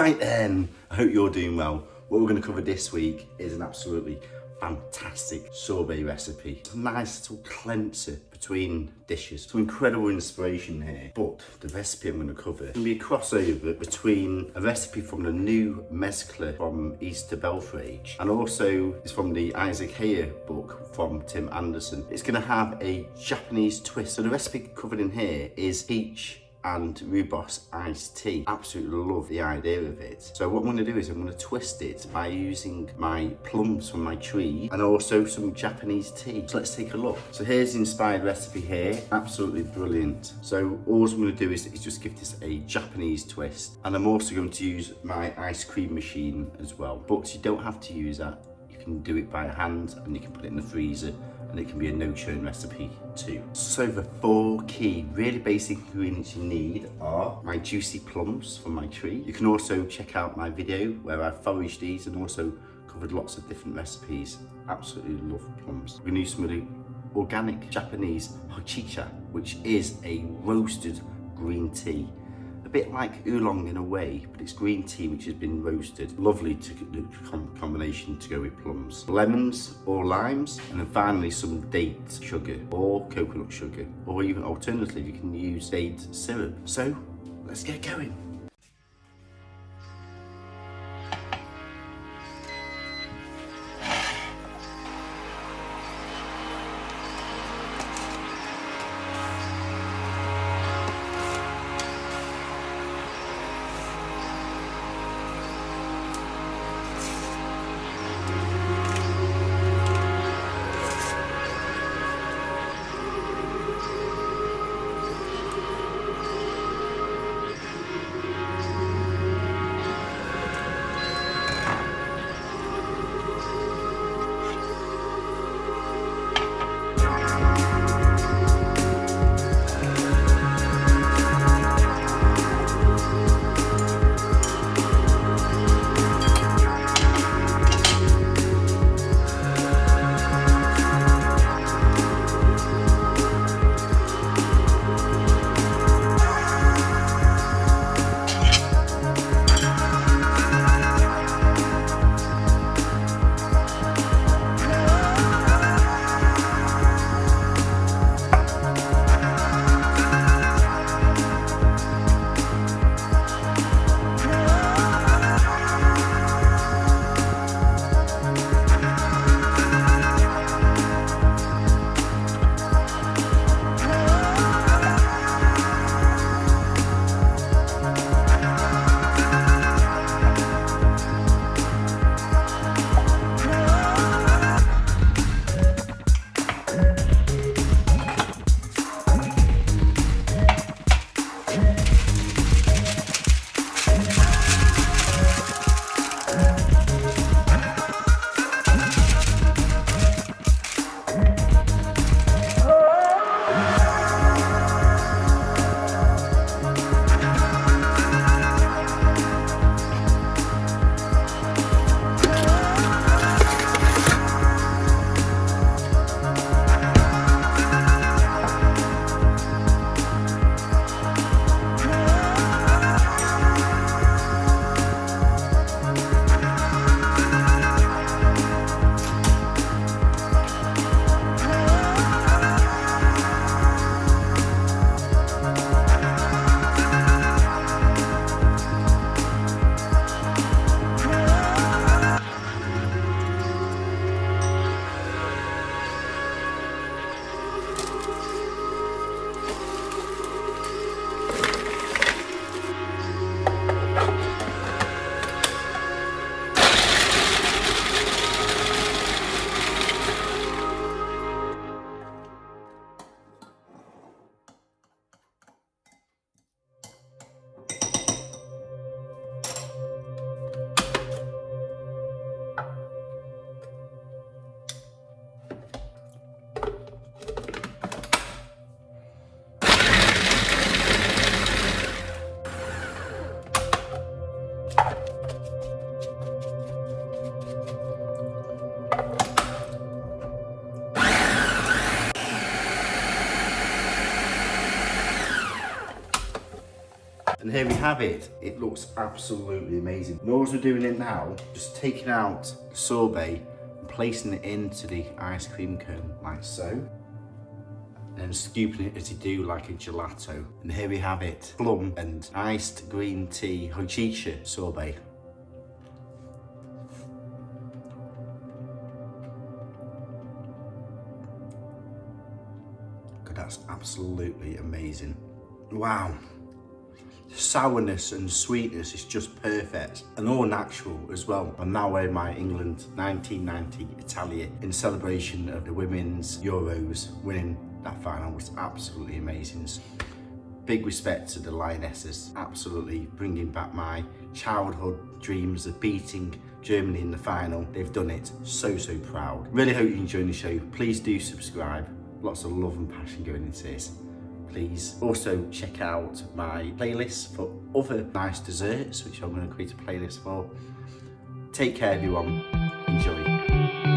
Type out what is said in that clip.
Right then, I hope you're doing well. What we're going to cover this week is an absolutely fantastic sorbet recipe. It's a nice little cleanser between dishes. Some incredible inspiration here, but the recipe I'm going to cover is going to be a crossover between a recipe from the new Mezcla from Extendable age, and also it's from the Izakaya book from Tim Anderson. It's going to have a Japanese twist. So the recipe covered in here is peach and rooibos iced tea. Absolutely love the idea of it. So what I'm going to do is I'm going to twist it by using my plums from my tree and also some Japanese tea. So let's take a look. So here's the inspired recipe here. Absolutely brilliant. So all I'm going to do is just give this a Japanese twist, and I'm also going to use my ice cream machine as well. But you don't have to use that. You can do it by hand and you can put it in the freezer, and it can be a no-churn recipe too. So the 4 key, really basic ingredients you need are my juicy plums from my tree. You can also check out my video where I foraged these and also covered lots of different recipes. Absolutely love plums. We're gonna use some of the organic Japanese hojicha, which is a roasted green tea. A bit like oolong in a way, but it's green tea which has been roasted. Lovely combination to go with plums. Lemons or limes, and then finally some date sugar or coconut sugar, or even alternatively you can use date syrup. So let's get going. And here we have it. It looks absolutely amazing. And all we're doing it now, just taking out the sorbet and placing it into the ice cream cone like so. And then scooping it as you do like a gelato. And here we have it, plum and iced green tea hojicha sorbet. God, that's absolutely amazing. Wow. Sourness and sweetness is just perfect and all natural as well. I'm now wearing my England 1990 Italia in celebration of the women's Euros winning that final. Was absolutely amazing. Big respect to the Lionesses, absolutely bringing back my childhood dreams of beating Germany in the final. They've done it, so proud. Really hope you enjoyed the show. Please do subscribe. Lots of love and passion going into this. Please also check out my playlist for other nice desserts, which I'm going to create a playlist for. Take care, everyone. Enjoy.